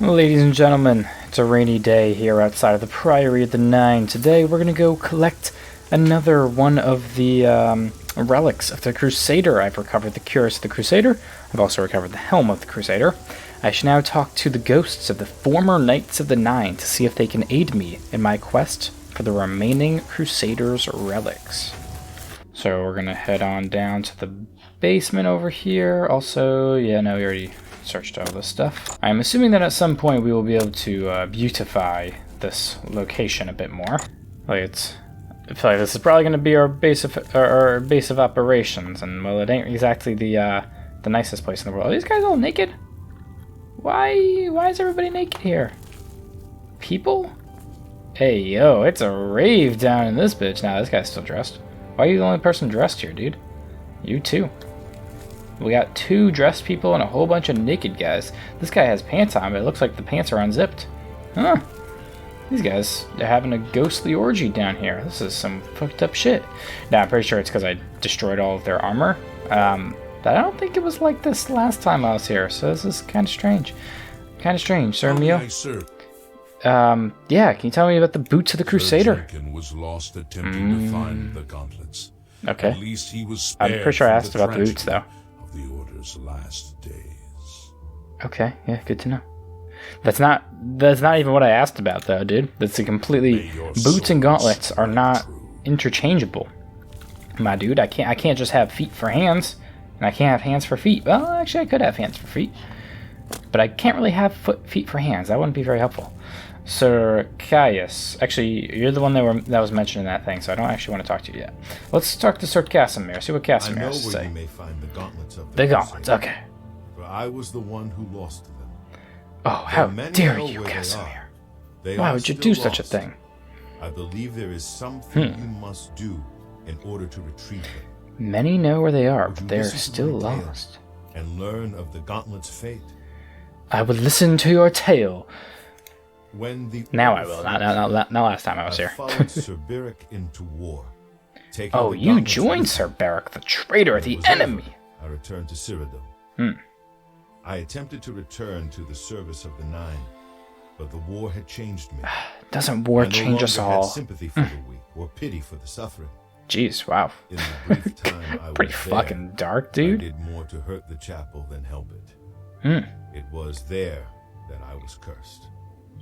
Ladies and gentlemen, it's a rainy day here outside of the Priory of the Nine. Today we're going to go collect another one of the relics of the Crusader. I've recovered the Cuirass of the Crusader. I've also recovered the Helm of the Crusader. I should now talk to the ghosts of the former Knights of the Nine to see if they can aid me in my quest for the remaining Crusader's relics. So we're going to head on down to the basement over here. Also, we already searched all this stuff. I'm assuming that at some point we will be able to beautify this location a bit more. I feel like this is probably going to be our base of operations, and well, it ain't exactly the nicest place in the world. Are these guys all naked? Why is everybody naked here? People? Hey yo, it's a rave down in this bitch. Now this guy's still dressed. Why are you the only person dressed here, dude? You too. We got two dressed people and a whole bunch of naked guys. This guy has pants on, but it looks like the pants are unzipped. Huh. These guys are having a ghostly orgy down here. This is some fucked up shit. Now, I'm pretty sure it's because I destroyed all of their armor. But I don't think it was like this last time I was here, so this is kind of strange. Sir Mio. Yeah, can you tell me about the boots of the Crusader? Was lost attempting to find the gauntlets. Okay. At least he was I'm pretty sure I asked about the boots, though. Of the Order's last days. Okay, yeah, good to know. That's not even what I asked about, though, dude. That's a completely... Boots and gauntlets are not interchangeable. My dude, I can't just have feet for hands, and I can't have hands for feet. Well, actually, I could have hands for feet. But I can't really have feet for hands. That wouldn't be very helpful. Sir Caius. Actually, you're the one that was mentioned in that thing, so I don't actually want to talk to you yet. Let's talk to Sir Casimir, see what Casimir has to say. I know where you may find the gauntlets of the gauntlets, okay. For I was the one who lost them. Oh, how dare you, Casimir. Why would you do such a thing? I believe there is something you must do in order to retrieve them. Many know where they are, but they are still lost. And learn of the gauntlet's fate. I will listen to your tale. Now I will. Not last time I was here. Followed Sir Beric into war. Oh, you joined Sir Beric, the traitor, the enemy. I returned to Cyrodiil. I attempted to return to the service of the Nine, but the war had changed me. Doesn't war change us all? I had sympathy for the weak or pity for the suffering. Jeez, wow. In the brief time I was pretty fucking dark, dude. I did more to hurt the chapel than help it. It was there that I was cursed.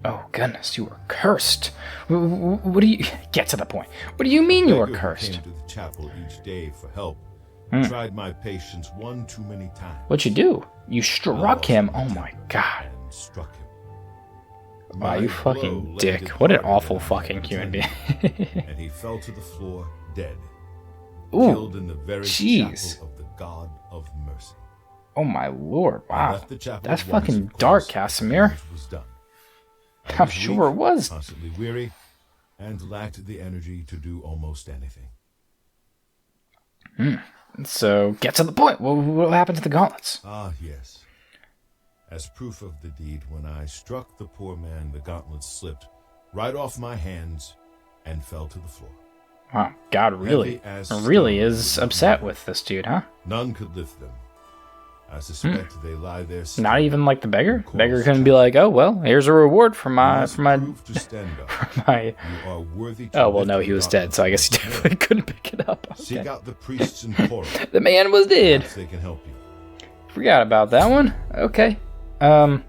Oh, goodness, you were cursed. What do you... Get to the point. What do you mean you were cursed? Came to the chapel each day for help. Tried my patience one too many times. What'd you do? You struck him? Oh, my God. And struck him. Wow, you fucking dick. What an awful fucking human being. And he fell to the floor, dead. Ooh, killed in the very chapel of the God of Mercy. Oh, my Lord. Wow. That's fucking dark, Casimir. I'm sure it was. Constantly weary and lacked the energy to do almost anything. So, get to the point. What happened to the gauntlets? Ah, yes. As proof of the deed, when I struck the poor man, the gauntlets slipped right off my hands and fell to the floor. Wow, God really is upset with this dude, huh? None could lift them. I suspect they lie there. Not even like the beggar. The beggar couldn't be like, "Oh well, here's a reward for my Oh well, no, he was dead, so I guess he definitely couldn't pick it up. Okay. Seek out the priests in Coro. The man was dead. They can help you. Forgot about that one. Okay. Tell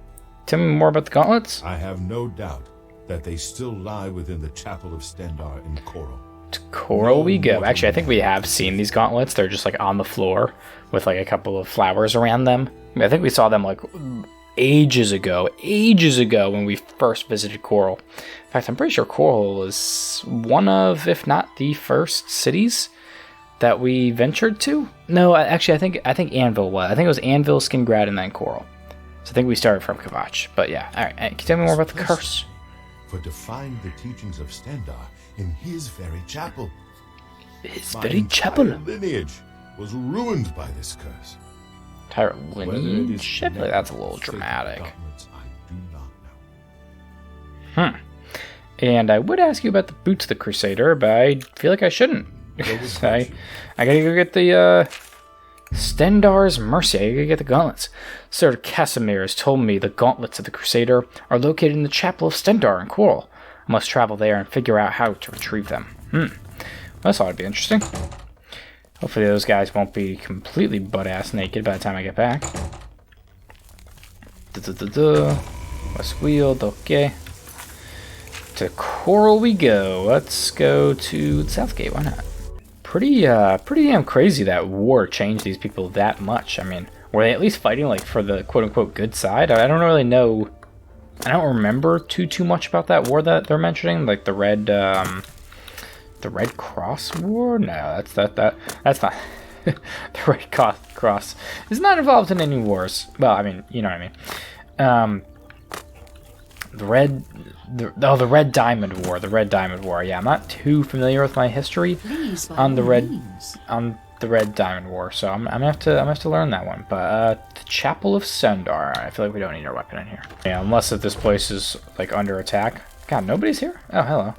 me more about the gauntlets. I have no doubt that they still lie within the chapel of Stendarr in Coro. To Coro we go. Actually, I think we have seen these gauntlets. They're just like on the floor with like a couple of flowers around them. I think we saw them like ages ago when we first visited Coral. In fact, I'm pretty sure Coral is one of, if not the first cities that we ventured to. No, actually, I think Anvil was. I think it was Anvil, Skingrad, and then Coral. So I think we started from Kvatch. But yeah, all right. Can you tell me more about the curse? For defying the teachings of Stendarr in his very chapel. His very chapel? Lineage was ruined by this curse. Entire lineage? I feel like that's a little dramatic. I do not know. And I would ask you about the boots of the Crusader, but I feel like I shouldn't. I gotta go get the Stendarr's Mercy. I gotta get the gauntlets. Sir Casimir has told me the gauntlets of the Crusader are located in the chapel of Stendarr in Coral. I must travel there and figure out how to retrieve them. This ought to be interesting. Hopefully those guys won't be completely butt-ass naked by the time I get back. West Wheeled, okay. To Coral we go. Let's go to the South Gate, why not? Pretty damn crazy that war changed these people that much. I mean, were they at least fighting like for the quote-unquote good side? I don't really know. I don't remember too much about that war that they're mentioning, like the Red Cross War. No, that's not. The Red Cross is not involved in any wars. Well, I mean, you know what I mean. The Red Diamond War. The Red Diamond War. Yeah, I'm not too familiar with my history on the Red Diamond War, so I'm gonna have to learn that one. But the Chapel of Stendarr. I feel like we don't need our weapon in here. Yeah, unless if this place is like under attack. God, nobody's here. Oh, hello.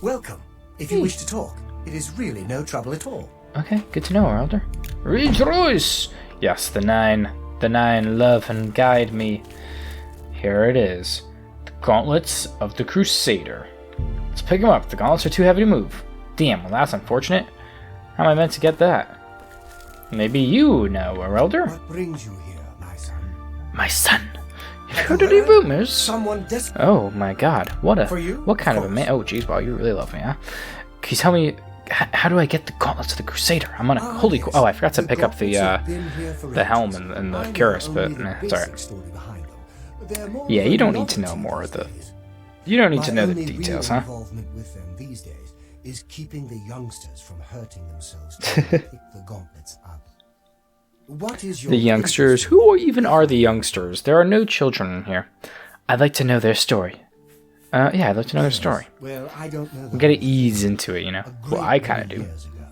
Welcome. If you wish to talk, it is really no trouble at all. Okay, good to know, Elder. Rejoice! Yes, the nine love and guide me. Here it is. The gauntlets of the Crusader. Let's pick them up. The gauntlets are too heavy to move. Damn, well that's unfortunate. How am I meant to get that? Maybe you know, Elder? What brings you here, my son? My son? Have you heard any rumors? Someone desperate. Oh my god, what kind of a man? Oh jeez, wow, you really love me, huh? Can you tell me, how do I get the gauntlets of the Crusader? I'm gonna, oh, I forgot to pick up the helm and the cuirass, but it's alright. Yeah, you don't need to know more of the, you don't need to know the details, huh? Involvement with them these days is keeping the youngsters from hurting themselves to pick the gauntlets up. What is your the youngsters? Who even are the youngsters? There are no children in here. I'd like to know their story. Yeah, I'd like to know their story. Well, I don't know. We gotta ease into it, you know? Well, I kinda do. Years ago,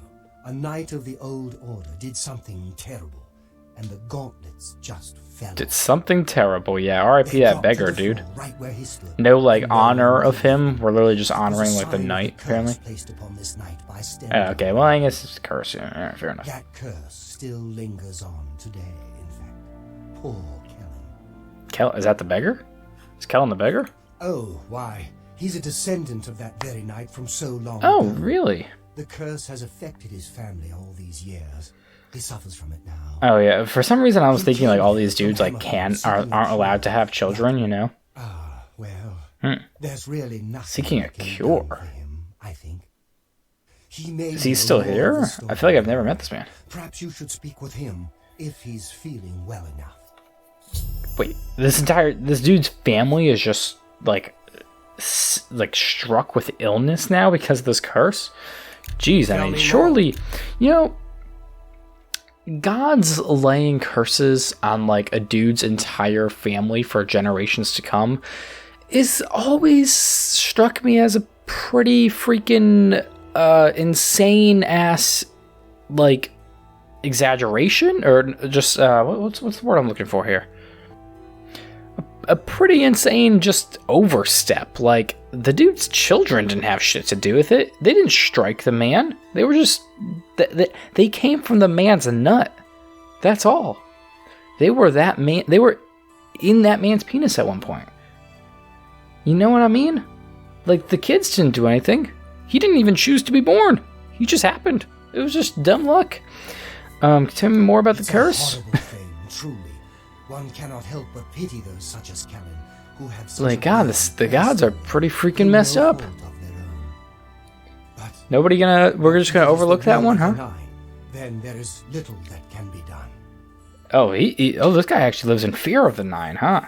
a knight of the old order did something terrible, and the gauntlets just fell. Did something terrible, yeah. R.I.P. that beggar, dude. Right where he stood. No, like, honor of him. We're literally just honoring, like, the knight, apparently. Placed upon this knight by Stendarr. Okay, well, I guess it's a curse. Yeah, alright, fair enough. That curse still lingers on today, in fact. Poor Kellen. Is that the beggar? Is Kellen the beggar? Oh, why? He's a descendant of that very knight from so long Oh, ago. really? The curse has affected his family all these years. He suffers from it now. Oh, yeah. For some reason, I was thinking, like, all these dudes, like, aren't allowed to have children, you know? Ah, well, there's really nothing Seeking a that can be cure. done for him, I think. He may Is he know still more of here? the story I feel like I've than never you. met this man. Perhaps you should speak with him if he's feeling well enough. Wait, this dude's family is just, like struck with illness now because of this curse? Jeez, I mean, surely, you know, God's laying curses on, like, a dude's entire family for generations to come is always struck me as a pretty freaking insane ass, like, exaggeration, or just what's the word I'm looking for here? A pretty insane just overstep. Like, the dude's children didn't have shit to do with it. They didn't strike the man. They were just they came from the man's nut. That's all. They were that man. They were in that man's penis at one point. You know what I mean? Like, the kids didn't do anything. He didn't even choose to be born. He just happened. It was just dumb luck. Tell me more about the curse. A horrible thing, truly. One cannot help but pity those such as Kellen, who have such Like, a God, bad the gods are pretty freaking messed no up. fault of their own. But We're just gonna overlook that one, huh? Then there is little that can be done. Oh, this guy actually lives in fear of the Nine, huh?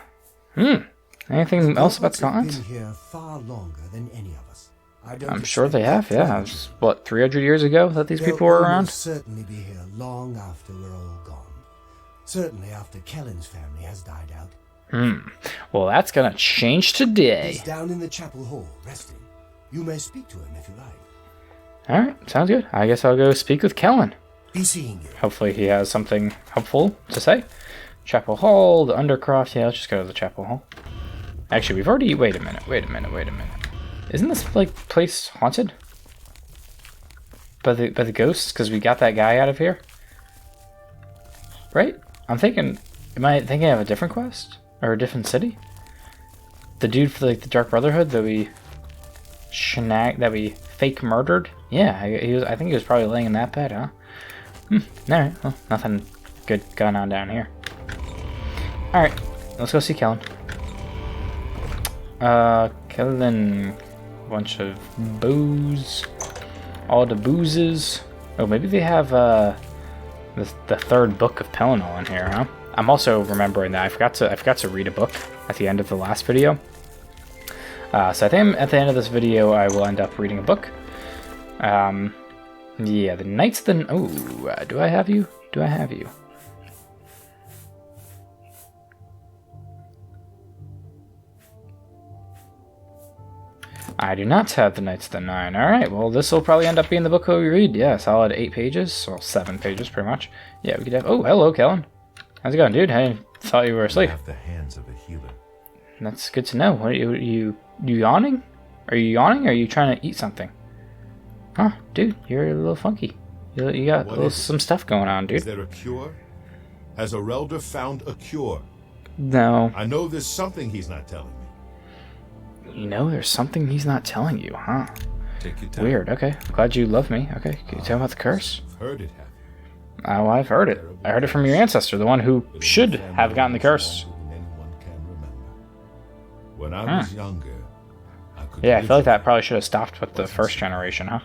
Anything else about the gauntlets? Been here far longer than any of us. I don't I'm sure they have, expect yeah. that It was, what, 300 years ago that these people were They'll around? almost certainly be here long after we're all gone. Certainly after Kellen's family has died out. Well, that's gonna change today. He's down in the chapel hall, resting. You may speak to him if you like. Alright, sounds good. I guess I'll go speak with Kellen. Be seeing you. Hopefully he has something helpful to say. Chapel Hall, the Undercroft. Yeah, let's just go to the Chapel Hall. Actually, we've already... Wait a minute. Isn't this, like, place haunted? By the ghosts? Because we got that guy out of here? right? I'm thinking, am I thinking of a different quest? Or a different city? The dude for like the Dark Brotherhood that we fake murdered? Yeah, he was. I think he was probably laying in that bed, huh? Alright, well, nothing good going on down here. Alright, let's go see Kellen. Kellen, bunch of booze. All the boozes. Oh, maybe they have the third book of Pelennor in here, huh? I'm also remembering that I forgot to read a book at the end of the last video. So I think at the end of this video I will end up reading a book. Yeah, the Knights of the... Oh, do I have you? Do I have you? I do not have the Knights of the Nine. Alright, well, this will probably end up being the book that we read. Yeah, solid 8 pages. Well, 7 pages, pretty much. Yeah, we could have... Oh, hello, Kellen. How's it going, dude? I thought you were asleep. You have the hands of a healer. That's good to know. What, you yawning? Are you yawning, or are you trying to eat something? Huh, dude, you're a little funky. You got some stuff going on, dude. Is there a cure? Has Orelder found a cure? No. I know there's something he's not telling me. You know, there's something he's not telling you, huh? Take your time. Weird, okay. Glad you love me. Okay, can you tell me about the curse? You've heard it, have you? Oh, I've heard it. I heard it from your ancestor, the one who should have gotten the curse. Longer than anyone can remember. When I was younger, I could Yeah, I live feel like that with probably should have stopped with the first generation, huh?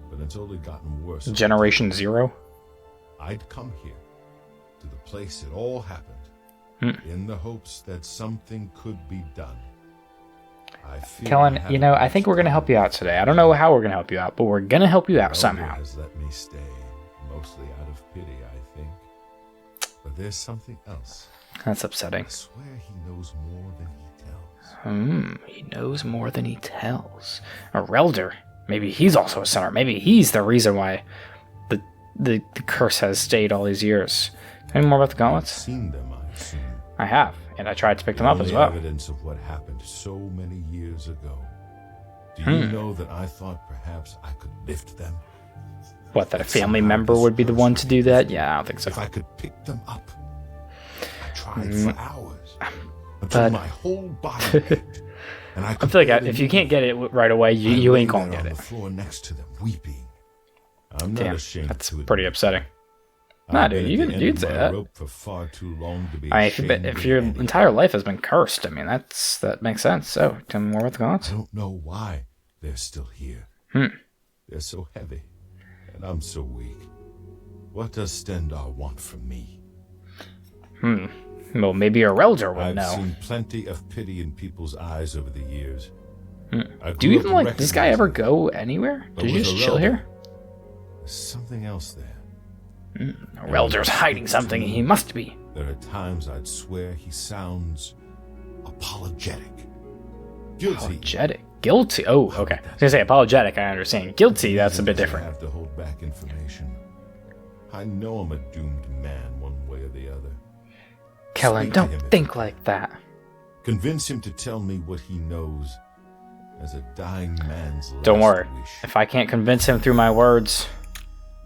but until it gotten worse, Generation 0? I'd come here, to the place it all happened, in the hopes that something could be done. I feel Kellen, you know, I think we're going to help you out today. I don't know how we're going to help you out, but we're going to help you out Orelder somehow. has let me stay, mostly out of pity, I think. But there's something else. That's upsetting. I swear he knows more than he tells. He knows more than he tells. Orelder. Maybe he's also a sinner. Maybe he's the reason why the curse has stayed all these years. Any more about the I've gauntlets? seen them, I assume. I have, and I tried to pick them up as Only well. evidence of what happened so many years ago. Do you know that I thought perhaps I could lift them? What, that a family member would be the one to do that? Yeah, I don't think so. If I could pick them up. I tried for hours. But- Until my whole body ached. And I I feel like if you can't get it right away, you ain't gonna get on it. the floor next to them, weeping. I'm not Damn, ashamed that's to admit pretty it. upsetting. Nah, I've dude, been you at the can end of say my that. rope for far too long to be If ashamed your of anything. entire life has been cursed, I mean, that makes sense. So, tell me more about the I gauntlets. don't know why they're still here. They're so heavy, and I'm so weak. What does Stendarr want from me? Well, maybe Orelder would I've know. seen plenty of pity in people's eyes over the years. I Do grew you up even like this guy ever recognizing go anywhere? But Did you with just chill Orelder, here? There's something else there. Orelder's hiding something. He must be. There are times I'd swear he sounds apologetic. Guilty. Apologetic. Guilty. Oh, okay. I was gonna say apologetic. I understand. Guilty. That's a bit Reasons I different. have to hold back information. I know I'm a doomed man one way or the other. Kellen, Speak to don't him if think you like that. Convince him to tell me what he knows as a dying man's last Don't worry. wish. If I can't convince him through my words,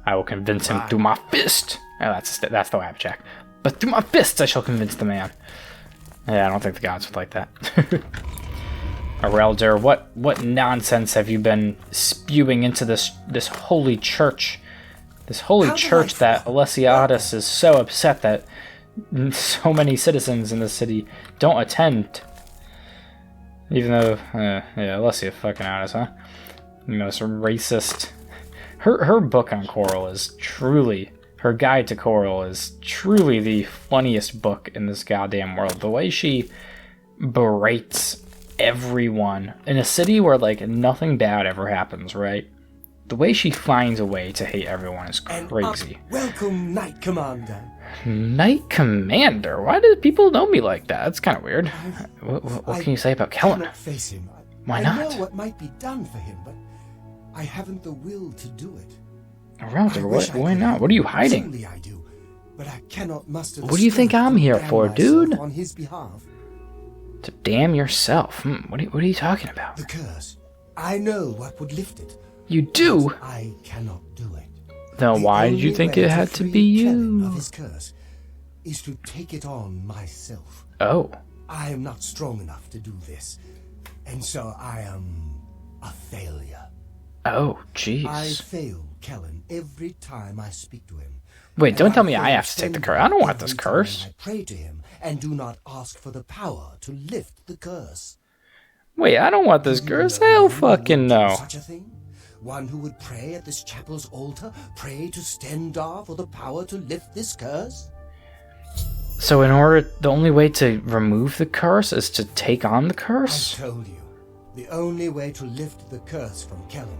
I will convince him through my fist. Oh, that's the way I have Jack. But through my fists, I shall convince the man. Yeah, I don't think the gods would like that. Orelder, what nonsense have you been spewing into this holy church? This holy church that Alessiadus is so upset that so many citizens in the city don't attend. Even though, yeah, Alessia fucking Adis, huh? You know, some racist. Her book on Coral is truly, her guide to Coral is truly the funniest book in this goddamn world. The way she berates everyone in a city where like nothing bad ever happens, right? The way she finds a way to hate everyone is crazy. Welcome, Knight Commander. Knight Commander? Why do people know me like that? That's kind of weird. What can you say about I Kellen? cannot face him. Why I not? know what might be done for him, but I haven't the will to do it. Orelder, I wish I why could not? help. What are you hiding? Truly I do, but I cannot muster the What do you think strength I'm to here damn for, myself dude? On his behalf. To damn yourself. What are you talking about? The curse. I know what would lift it. You do? but I cannot do it. Then The why did you only think way it had to free be Kellen you? Of his curse is to take it on myself. Oh. I am not strong enough to do this, and so I am a failure. Oh, jeez. I fail Kellen every time I speak to him. Wait, don't And tell me fail I have to take the Stendarr curse. I don't want this every time curse. I pray to him and do not ask for the power to lift the curse. Wait, I don't want this curse. Do you know Hell one who fucking would do no. Such a thing? One who would pray at this chapel's altar, pray to Stendarr for the power to lift this curse? So the only way to remove the curse is to take on the curse? I told you, the only way to lift the curse from Kellen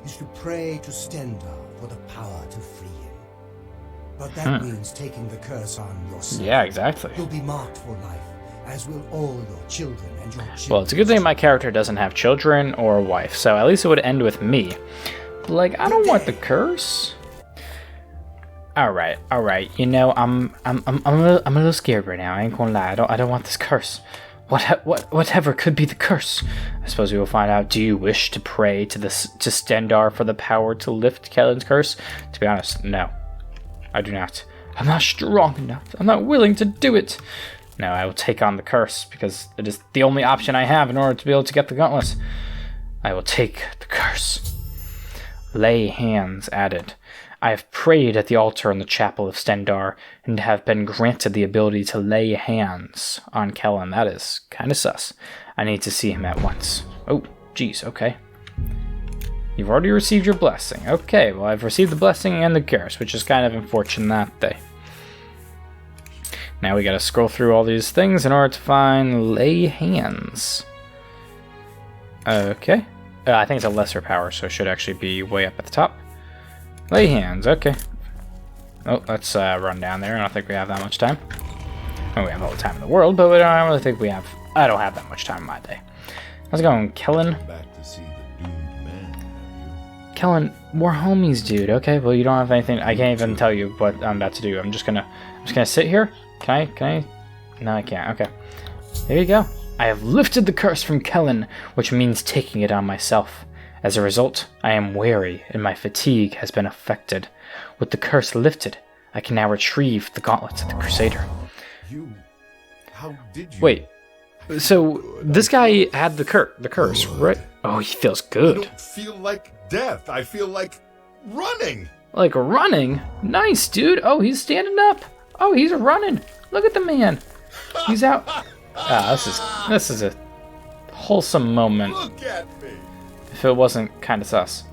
is to pray to Stendarr for the power to free him. But that means taking the curse on yourself. Yeah, exactly. You'll be marked for life, as will all your children and your children. Well, it's a good thing my character doesn't have children or a wife, so at least it would end with me. But, like, I don't want the curse. All right. You know, I'm a little scared right now. I ain't gonna lie. I don't want this curse. Whatever could be the curse? I suppose we will find out. Do you wish to pray to Stendarr for the power to lift Kellen's curse? To be honest, no. I do not. I'm not strong enough. I'm not willing to do it. No, I will take on the curse, because it is the only option I have in order to be able to get the gauntlet. I will take the curse. Lay hands added. I have prayed at the altar in the chapel of Stendarr, and have been granted the ability to lay hands on Kellen. That is kind of sus. I need to see him at once. Oh, jeez, okay. You've already received your blessing. Okay, well, I've received the blessing and the curse, which is kind of unfortunate that day. Now we gotta scroll through all these things in order to find lay hands. Okay. I think it's a lesser power, so it should actually be way up at the top. Lay hands, okay. Oh, let's run down there. I don't think we have that much time. Well, we have all the time in the world, but I don't really think we have... I don't have that much time in my day. How's it going, Kellen? Back to see the doomed man, have you? Kellen, we're homies, dude. Okay, well, you don't have anything. I can't even tell you what I'm about to do. I'm just gonna sit here. Can I? No, I can't. Okay. There you go. I have lifted the curse from Kellen, which means taking it on myself. As a result, I am weary, and my fatigue has been affected. With the curse lifted, I can now retrieve the gauntlets of the Crusader. How did you? Wait. So this guy had the curse, right? Oh, he feels good. I don't feel like death. I feel like running. Like running? Nice, dude. Oh, he's standing up. Oh, he's running. Look at the man. He's out. This is a wholesome moment. Look at me. If it wasn't kind of sus.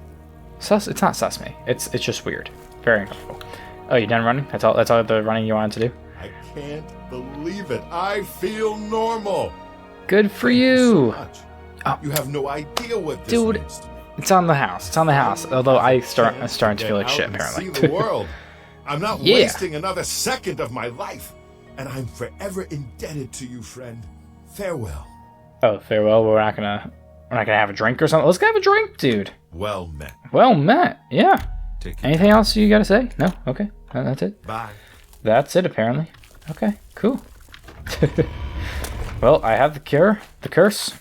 Sus? It's not sus me. It's just weird. Very uncomfortable. Oh, you done running? That's all the running you wanted to do? I can't believe it. I feel normal. Good for Thank you. so much. Oh. You have no idea what this Dude, means to me. it's on the house. It's on the house. Although I'm starting to feel like shit, Get out and apparently. see the world. I'm not Yeah. wasting another second of my life, and I'm forever indebted to you, friend. Farewell. Oh, farewell. We're not gonna have a drink or something. Let's go have a drink, dude. Well met. Well met. Yeah. Take care. Anything else you gotta say? No? Okay. That's it. Bye. That's it, apparently. Okay, cool. Well, I have the curse.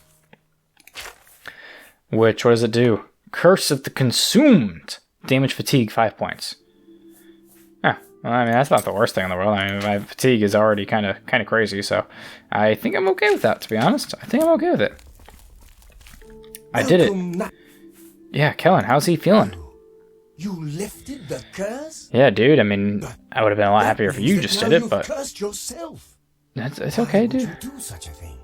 Which, what does it do? Curse of the Consumed. Damage fatigue, 5 points. Well, I mean, that's not the worst thing in the world. I mean, my fatigue is already kind of crazy, so I think I'm okay with that, to be honest. I think I'm okay with it. I did it. Yeah, Kellen, how's he feeling? You lifted the curse? Yeah, dude, I mean, I would have been a lot happier if you Means just that did now it, but you've cursed yourself. it's Why okay, would dude. you do such a thing?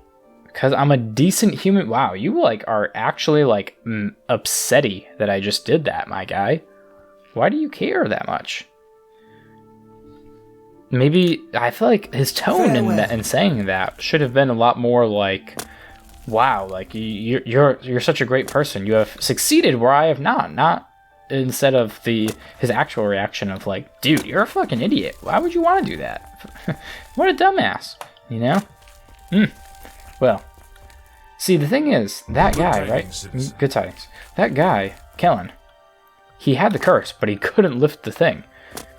Because I'm a decent human. Wow, you are actually upsetty that I just did that, my guy. Why do you care that much? Maybe I feel like his tone in saying that should have been a lot more like, "Wow, like you're such a great person. You have succeeded where I have not." Not instead of his actual reaction of like, "Dude, you're a fucking idiot. Why would you want to do that? What a dumbass." You know? Well, see, the thing is, that guy, right? Good tidings. That guy, Kellen, he had the curse, but he couldn't lift the thing.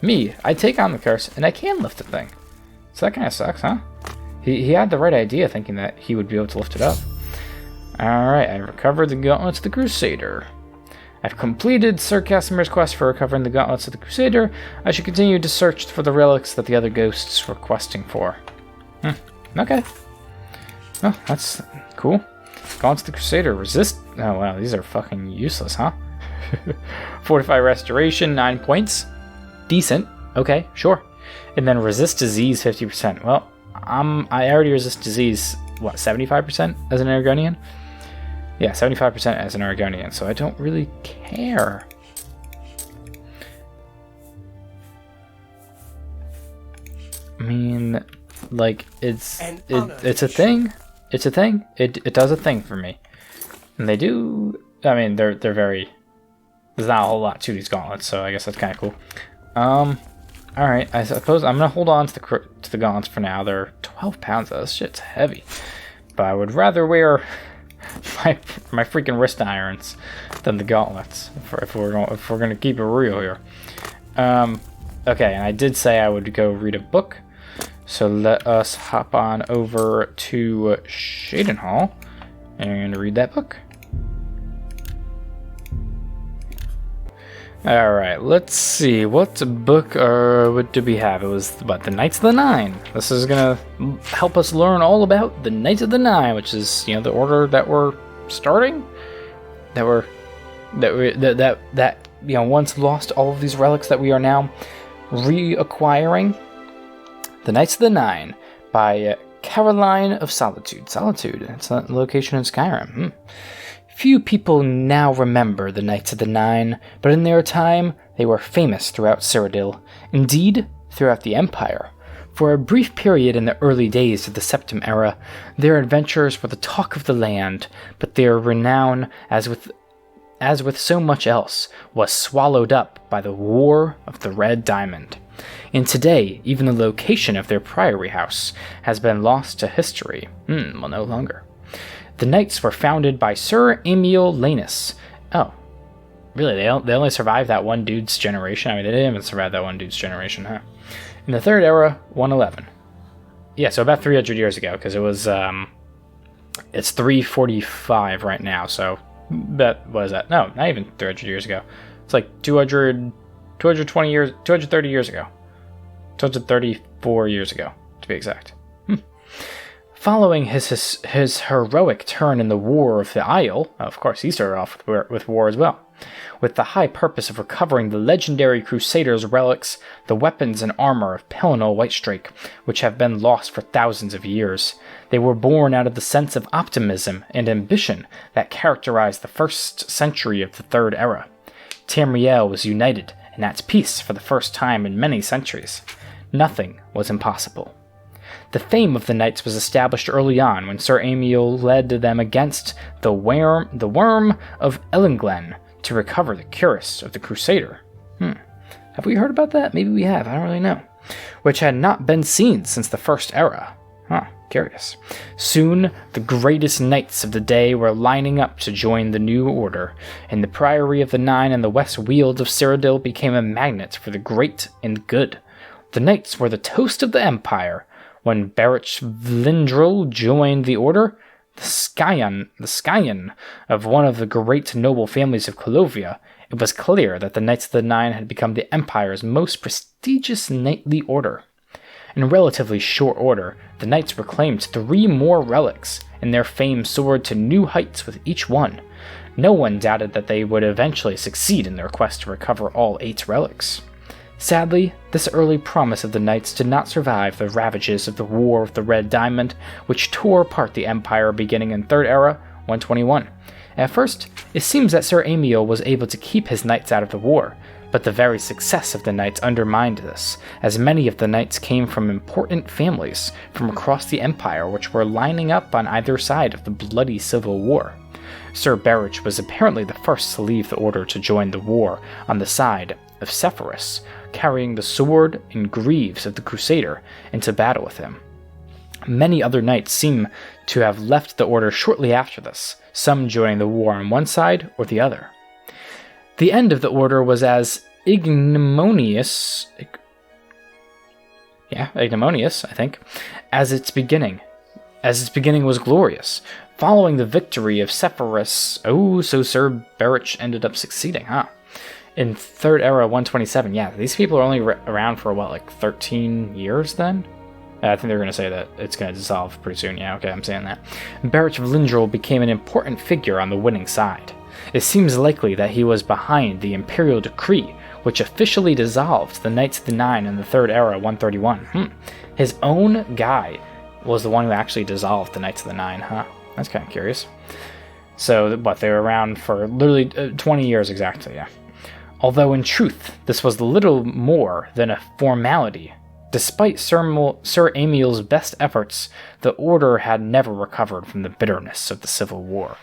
Me, I take on the curse, and I can lift the thing. So that kind of sucks, huh? He had the right idea, thinking that he would be able to lift it up. Alright, I recovered the gauntlets of the Crusader. I've completed Sir Casimir's quest for recovering the gauntlets of the Crusader. I should continue to search for the relics that the other ghosts were questing for. Okay. Oh, that's cool. Gauntlets of the Crusader. Resist... Oh, wow, these are fucking useless, huh? Fortify Restoration, 9 points. Decent. Okay, sure. And then Resist Disease, 50%. Well, I already resist disease, what, 75% as an Aragonian? Yeah, 75% as an Aragonian, so I don't really care. I mean, like, it's a thing. It's a thing. It does a thing for me. And they do, I mean, they're very, there's not a whole lot to these gauntlets, so I guess that's kind of cool. Alright, I suppose I'm going to hold on to the gauntlets for now. They're 12 pounds, though. This shit's heavy. But I would rather wear my freaking wrist irons than the gauntlets, if we're going to keep it real here. Okay, and I did say I would go read a book. So let us hop on over to Shadenhall and read that book. Alright, let's see. What book what did we have? It was, what, the Knights of the Nine. This is going to help us learn all about the Knights of the Nine, which is, you know, the order that we're starting. That you know, once lost all of these relics that we are now reacquiring. The Knights of the Nine by Caroline of Solitude. Solitude, it's a location in Skyrim. Few people now remember the Knights of the Nine, but in their time, they were famous throughout Cyrodiil, indeed, throughout the Empire. For a brief period in the early days of the Septim era, their adventures were the talk of the land, but their renown, as with so much else, was swallowed up by the War of the Red Diamond. And today, even the location of their priory house has been lost to history. Well, no longer. The Knights were founded by Sir Emil Lanus. Oh, really? They only survived that one dude's generation? I mean, they didn't even survive that one dude's generation, huh? In the Third Era, 111. Yeah, so about 300 years ago, because it was, it's 345 right now, so, what is that? No, not even 300 years ago. It's like 220 years, 230 years ago. 234 years ago, to be exact. Following his heroic turn in the War of the Isle, of course he started off with war as well, with the high purpose of recovering the legendary Crusaders' relics, the weapons and armor of Pelennor Whitestrake, which have been lost for thousands of years. They were born out of the sense of optimism and ambition that characterized the first century of the Third Era. Tamriel was united and at peace for the first time in many centuries. Nothing was impossible. The fame of the Knights was established early on when Sir Emil led them against the Worm of Ellinglen to recover the cuirass of the Crusader. Have we heard about that? Maybe we have, I don't really know. Which had not been seen since the First Era. Curious. Soon, the greatest knights of the day were lining up to join the new order, and the Priory of the Nine and the West Weald of Cyrodiil became a magnet for the great and good. The knights were the toast of the Empire. When Berich Vlindril joined the order, the scion of one of the great noble families of Colovia, it was clear that the Knights of the Nine had become the Empire's most prestigious knightly order. In relatively short order, the Knights reclaimed 3 more relics, and their fame soared to new heights with each one. No one doubted that they would eventually succeed in their quest to recover all 8 relics. Sadly, this early promise of the Knights did not survive the ravages of the War of the Red Diamond, which tore apart the Empire beginning in Third Era, 121. At first, it seems that Sir Emil was able to keep his knights out of the war, but the very success of the Knights undermined this, as many of the Knights came from important families from across the Empire which were lining up on either side of the bloody civil war. Sir Berich was apparently the first to leave the order to join the war on the side of Sepphoris, carrying the sword and greaves of the Crusader into battle with him. Many other knights seem to have left the order shortly after this, some joining the war on one side or the other. The end of the order was as ignominious, I think, as its beginning. As its beginning was glorious. Following the victory of Sepphoris, so Sir Berich ended up succeeding, huh? In Third Era 127, yeah, these people are only around for, what, like 13 years then? I think they're going to say that it's going to dissolve pretty soon. Yeah, okay, I'm saying that. Berich of Lindrel became an important figure on the winning side. It seems likely that he was behind the Imperial Decree, which officially dissolved the Knights of the Nine in the Third Era 131. His own guy was the one who actually dissolved the Knights of the Nine, huh? That's kind of curious. So, what, they were around for literally 20 years exactly, yeah. Although in truth, this was little more than a formality. Despite Sir Emil's best efforts, the Order had never recovered from the bitterness of the Civil War.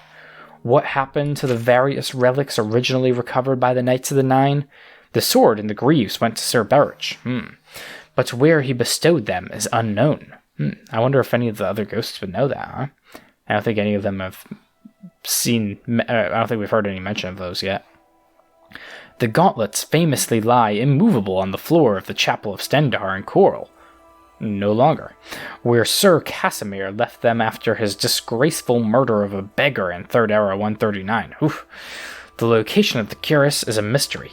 What happened to the various relics originally recovered by the Knights of the Nine? The sword and the greaves went to Sir Berich, but where he bestowed them is unknown. I wonder if any of the other ghosts would know that, huh? I don't think any of them have seen... I don't think we've heard any mention of those yet. The gauntlets famously lie immovable on the floor of the Chapel of Stendarr in Coral. No longer. Where Sir Casimir left them after his disgraceful murder of a beggar in Third Era 139. Oof. The location of the cuirass is a mystery.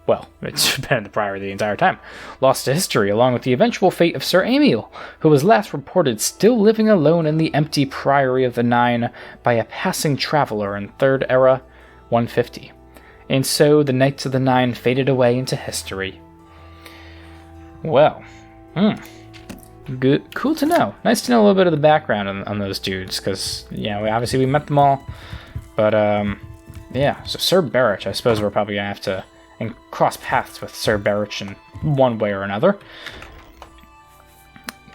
Well, it's been in the Priory the entire time. Lost to history along with the eventual fate of Sir Emil, who was last reported still living alone in the empty Priory of the Nine by a passing traveler in Third Era 150. And so the Knights of the Nine faded away into history. Well, good, cool to know. Nice to know a little bit of the background on those dudes, because, obviously we met them all. But, yeah, so Sir Berich, I suppose we're probably going to have to cross paths with Sir Berich in one way or another.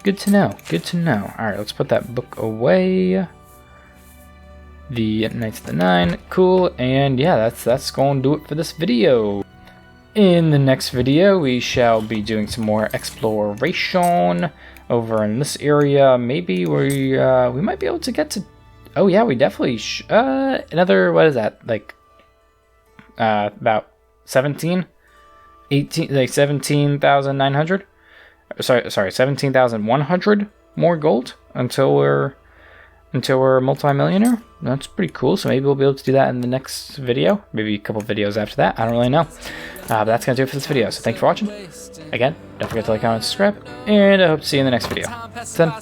Good to know, good to know. Alright, let's put that book away. The Knights of the Nine, cool, and yeah, that's going to do it for this video. In the next video, we shall be doing some more exploration over in this area. Maybe we might be able to get to... Oh yeah, we definitely... another, what is that, like, about 17? 18, like 17,900? Sorry, 17,100 more gold until we're multi-millionaire. That's pretty cool, so maybe we'll be able to do that in the next video. Maybe a couple videos after that. I don't really know. But that's going to do it for this video, so thank you for watching. Again, don't forget to like, comment, and subscribe, and I hope to see you in the next video. Then,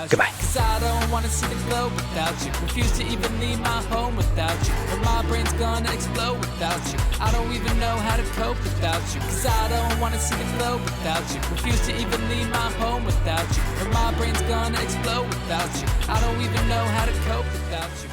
goodbye. I don't want to see the glow without you. Refuse to even leave my home without you. Or my brain's gonna explode without you. I don't even know how to cope without you. Cause I don't want to see the glow without you. Refuse to even leave my home without you. Or my brain's gonna explode without you. I don't even know how to cope without you.